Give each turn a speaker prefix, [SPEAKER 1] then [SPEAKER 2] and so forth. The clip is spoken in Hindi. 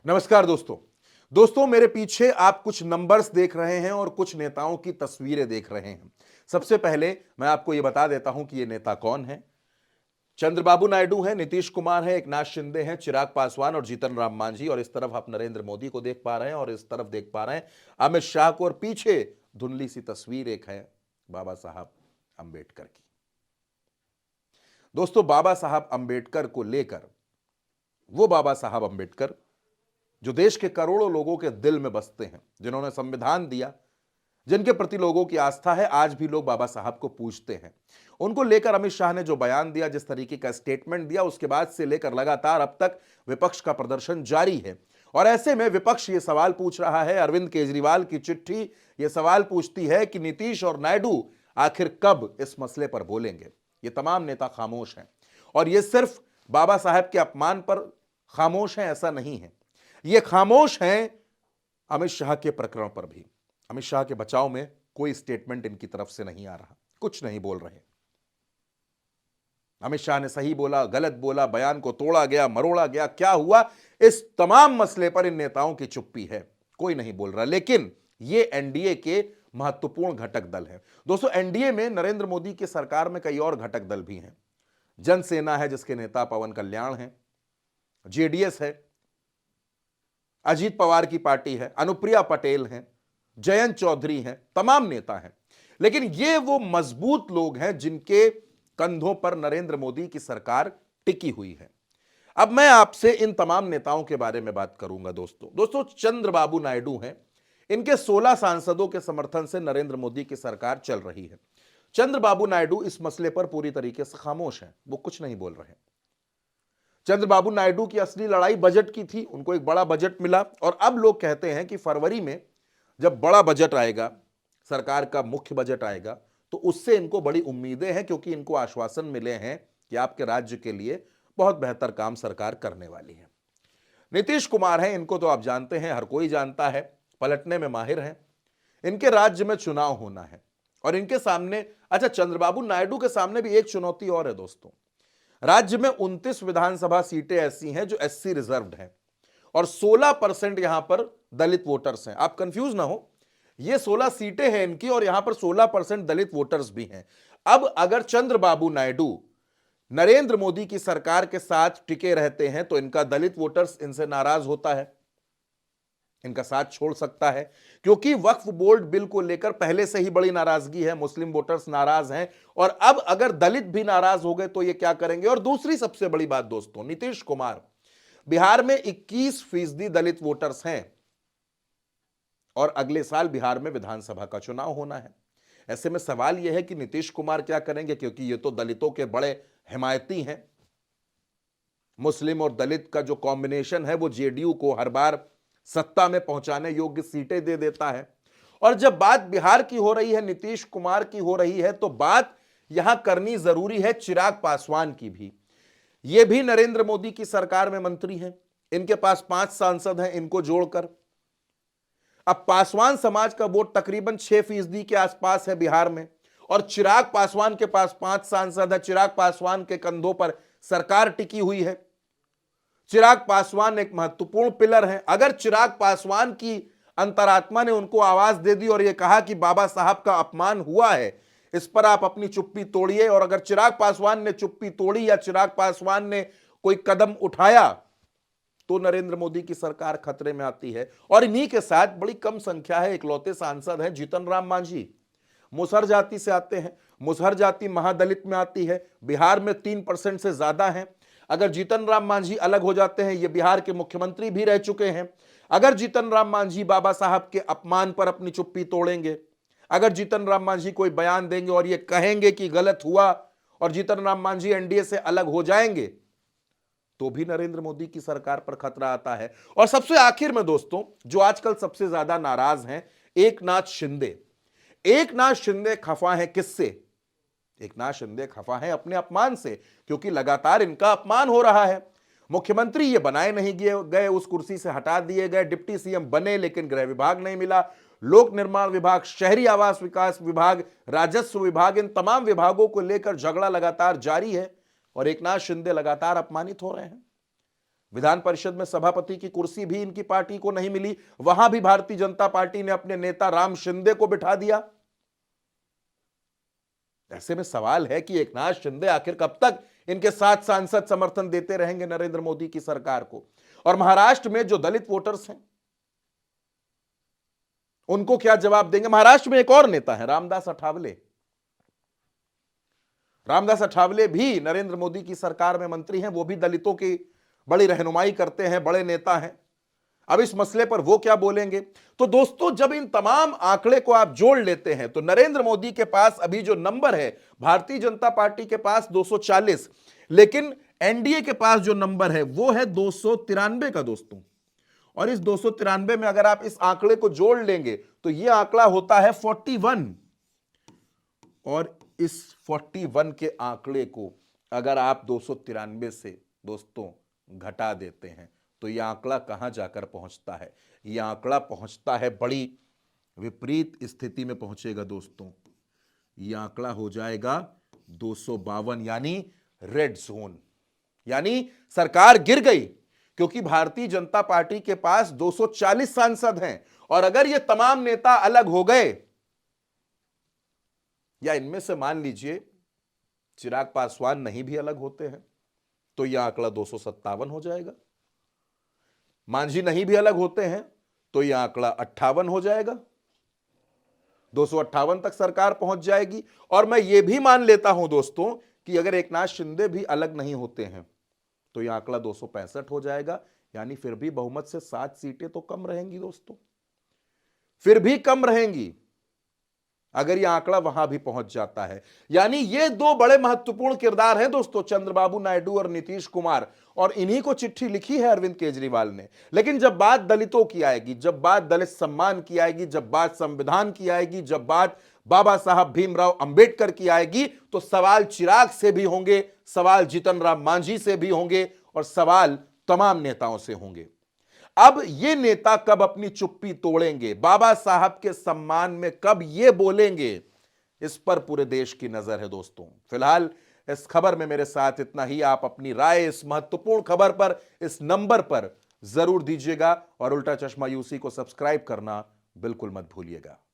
[SPEAKER 1] नमस्कार दोस्तों। मेरे पीछे आप कुछ नंबर्स देख रहे हैं और कुछ नेताओं की तस्वीरें देख रहे हैं। सबसे पहले मैं आपको यह बता देता हूं कि ये नेता कौन है। चंद्रबाबू नायडू हैं, नीतीश कुमार हैं, एकनाथ शिंदे हैं, चिराग पासवान और जीतन राम मांझी, और इस तरफ आप नरेंद्र मोदी को देख पा रहे हैं और इस तरफ देख पा रहे हैं अमित शाह को, और पीछे धुंधली सी तस्वीर एक है बाबा साहब अंबेडकर की। दोस्तों, बाबा साहब अंबेडकर को लेकर, वो बाबा साहब अंबेडकर जो देश के करोड़ों लोगों के दिल में बसते हैं, जिन्होंने संविधान दिया, जिनके प्रति लोगों की आस्था है, आज भी लोग बाबा साहब को पूजते हैं। उनको लेकर अमित शाह ने जो बयान दिया, जिस तरीके का स्टेटमेंट दिया, उसके बाद से लेकर लगातार अब तक विपक्ष का प्रदर्शन जारी है। और ऐसे में विपक्ष ये सवाल पूछ रहा है, अरविंद केजरीवाल की चिट्ठी ये सवाल पूछती है कि नीतीश और नायडू आखिर कब इस मसले पर बोलेंगे। ये तमाम नेता खामोश हैं, और ये सिर्फ बाबा साहब के अपमान पर खामोश हैं ऐसा नहीं है, ये खामोश हैं अमित शाह के प्रकरण पर भी। अमित शाह के बचाव में कोई स्टेटमेंट इनकी तरफ से नहीं आ रहा, कुछ नहीं बोल रहे। अमित शाह ने सही बोला, गलत बोला, बयान को तोड़ा गया, मरोड़ा गया, क्या हुआ, इस तमाम मसले पर इन नेताओं की चुप्पी है, कोई नहीं बोल रहा। लेकिन ये एनडीए के महत्वपूर्ण घटक दल हैं। दोस्तों, एनडीए में नरेंद्र मोदी की सरकार में कई और घटक दल भी हैं। जनसेना है, जिसके नेता पवन कल्याण हैं, जेडीएस है, अजीत पवार की पार्टी है, अनुप्रिया पटेल हैं, जयंत चौधरी हैं, तमाम नेता हैं। लेकिन ये वो मजबूत लोग हैं जिनके कंधों पर नरेंद्र मोदी की सरकार टिकी हुई है। अब मैं आपसे इन तमाम नेताओं के बारे में बात करूंगा। दोस्तों, चंद्रबाबू नायडू हैं, इनके 16 सांसदों के समर्थन से नरेंद्र मोदी की सरकार चल रही है। चंद्रबाबू नायडू इस मसले पर पूरी तरीके से खामोश हैं, वो कुछ नहीं बोल रहे। चंद्रबाबू नायडू की असली लड़ाई बजट की थी, उनको एक बड़ा बजट मिला, और अब लोग कहते हैं कि फरवरी में जब बड़ा बजट आएगा, सरकार का मुख्य बजट आएगा, तो उससे इनको बड़ी उम्मीदें हैं, क्योंकि इनको आश्वासन मिले हैं कि आपके राज्य के लिए बहुत बेहतर काम सरकार करने वाली है। नीतीश कुमार हैं, इनको तो आप जानते हैं, हर कोई जानता है, पलटने में माहिर हैं। इनके राज्य में चुनाव होना है, और इनके सामने, अच्छा, चंद्रबाबू नायडू के सामने भी एक चुनौती और है दोस्तों। राज्य में 29 विधानसभा सीटें ऐसी हैं जो एससी रिजर्व्ड हैं, और 16% यहां पर दलित वोटर्स हैं। आप कंफ्यूज ना हो, ये 16 सीटें हैं इनकी, और यहां पर 16% दलित वोटर्स भी हैं। अब अगर चंद्रबाबू नायडू नरेंद्र मोदी की सरकार के साथ टिके रहते हैं, तो इनका दलित वोटर्स इनसे नाराज होता है, इनका साथ छोड़ सकता है, क्योंकि वक्फ बोर्ड बिल को लेकर पहले से ही बड़ी नाराजगी है, मुस्लिम वोटर्स नाराज हैं, और अब अगर दलित भी नाराज हो गए तो ये क्या करेंगे। और दूसरी सबसे बड़ी बात दोस्तों, नीतीश कुमार, बिहार में 21% दलित वोटर्स हैं, और अगले साल बिहार में विधानसभा का चुनाव होना है। ऐसे में सवाल यह है कि नीतीश कुमार क्या करेंगे, क्योंकि ये तो दलितों के बड़े हिमायती हैं। मुस्लिम और दलित का जो कॉम्बिनेशन है, वो जेडीयू को हर बार सत्ता में पहुंचाने योग्य सीटें दे देता है। और जब बात बिहार की हो रही है, नीतीश कुमार की हो रही है, तो बात यहां करनी जरूरी है चिराग पासवान की भी। ये भी नरेंद्र मोदी की सरकार में मंत्री हैं, इनके पास 5 सांसद हैं, इनको जोड़कर अब पासवान समाज का वोट तकरीबन 6% के आसपास है बिहार में, और चिराग पासवान के पास 5 सांसद है। चिराग पासवान के कंधों पर सरकार टिकी हुई है। चिराग पासवान एक महत्वपूर्ण पिलर हैं। अगर चिराग पासवान की अंतरात्मा ने उनको आवाज दे दी और यह कहा कि बाबा साहब का अपमान हुआ है, इस पर आप अपनी चुप्पी तोड़िए, और अगर चिराग पासवान ने चुप्पी तोड़ी या चिराग पासवान ने कोई कदम उठाया, तो नरेंद्र मोदी की सरकार खतरे में आती है। और इन्हीं के साथ बड़ी कम संख्या है, इकलौते सांसद हैं जीतन राम मांझी, मुसहर जाति से आते हैं, मुसहर जाति महादलित में आती है, बिहार में 3% से ज्यादा है। अगर जीतन राम मांझी अलग हो जाते हैं, ये बिहार के मुख्यमंत्री भी रह चुके हैं, अगर जीतन राम मांझी बाबा साहब के अपमान पर अपनी चुप्पी तोड़ेंगे, अगर जीतन राम मांझी कोई बयान देंगे और ये कहेंगे कि गलत हुआ, और जीतन राम मांझी एनडीए से अलग हो जाएंगे, तो भी नरेंद्र मोदी की सरकार पर खतरा आता है। और सबसे आखिर में दोस्तों, जो आजकल सबसे ज्यादा नाराज हैं, एकनाथ शिंदे। एकनाथ शिंदे खफा हैं किससे? एकनाथ शिंदे खफा हैं अपने अपमान से, क्योंकि लगातार इनका अपमान हो रहा है। मुख्यमंत्री ये बनाए नहीं गए, उस कुर्सी से हटा दिए गए, डिप्टी सीएम बने लेकिन गृह विभाग नहीं मिला, लोक निर्माण विभाग, शहरी आवास विकास विभाग, राजस्व विभाग, इन तमाम विभागों को लेकर झगड़ा लगातार जारी है, और एकनाथ शिंदे लगातार अपमानित हो रहे हैं। विधान परिषद में सभापति की कुर्सी भी इनकी पार्टी को नहीं मिली, वहां भी भारतीय जनता पार्टी ने अपने नेता राम शिंदे को बिठा दिया। ऐसे में सवाल है कि एकनाथ शिंदे आखिर कब तक इनके साथ सांसद समर्थन देते रहेंगे नरेंद्र मोदी की सरकार को। और महाराष्ट्र में जो दलित वोटर्स हैं उनको क्या जवाब देंगे। महाराष्ट्र में एक और नेता है रामदास अठावले। रामदास अठावले भी नरेंद्र मोदी की सरकार में मंत्री हैं, वो भी दलितों की बड़ी रहनुमाई करते हैं, बड़े नेता हैं। अब इस मसले पर वो क्या बोलेंगे। तो दोस्तों, जब इन तमाम आंकड़े को आप जोड़ लेते हैं तो नरेंद्र मोदी के पास अभी जो नंबर है, भारतीय जनता पार्टी के पास 240, लेकिन एनडीए के पास जो नंबर है वो है 293 का दोस्तों। और इस 293 में अगर आप इस आंकड़े को जोड़ लेंगे तो यह आंकड़ा होता है 41। और इस 41 के आंकड़े को अगर आप 293 से दोस्तों घटा देते हैं तो यह आंकड़ा कहां जाकर पहुंचता है। यह आंकड़ा पहुंचता है, बड़ी विपरीत स्थिति में पहुंचेगा दोस्तों। यह आंकड़ा हो जाएगा 252, यानी रेड जोन, यानी सरकार गिर गई, क्योंकि भारतीय जनता पार्टी के पास 240 सांसद हैं। और अगर ये तमाम नेता अलग हो गए, या इनमें से मान लीजिए चिराग पासवान नहीं भी अलग होते हैं, तो यह आंकड़ा 257 हो जाएगा। मांझी नहीं भी अलग होते हैं तो यह आंकड़ा 58 हो जाएगा। 258 तक सरकार पहुंच जाएगी। और मैं यह भी मान लेता हूं दोस्तों कि अगर एकनाथ शिंदे भी अलग नहीं होते हैं तो यह आंकड़ा 265 हो जाएगा। यानी फिर भी बहुमत से 7 सीटें तो कम रहेंगी दोस्तों, फिर भी कम रहेंगी अगर यह आंकड़ा वहां भी पहुंच जाता है। यानी ये दो बड़े महत्वपूर्ण किरदार हैं दोस्तों, चंद्रबाबू नायडू और नीतीश कुमार। और इन्हीं को चिट्ठी लिखी है अरविंद केजरीवाल ने। लेकिन जब बात दलितों की आएगी, जब बात दलित सम्मान की आएगी, जब बात संविधान की आएगी, जब बात बाबा साहब भीमराव अंबेडकर की आएगी, तो सवाल चिराग से भी होंगे, सवाल जीतन राम मांझी से भी होंगे, और सवाल तमाम नेताओं से होंगे। अब ये नेता कब अपनी चुप्पी तोड़ेंगे, बाबा साहब के सम्मान में कब ये बोलेंगे, इस पर पूरे देश की नजर है दोस्तों। फिलहाल इस खबर में मेरे साथ इतना ही। आप अपनी राय इस महत्वपूर्ण खबर पर, इस नंबर पर जरूर दीजिएगा, और उल्टा चश्मा यूसी को सब्सक्राइब करना बिल्कुल मत भूलिएगा।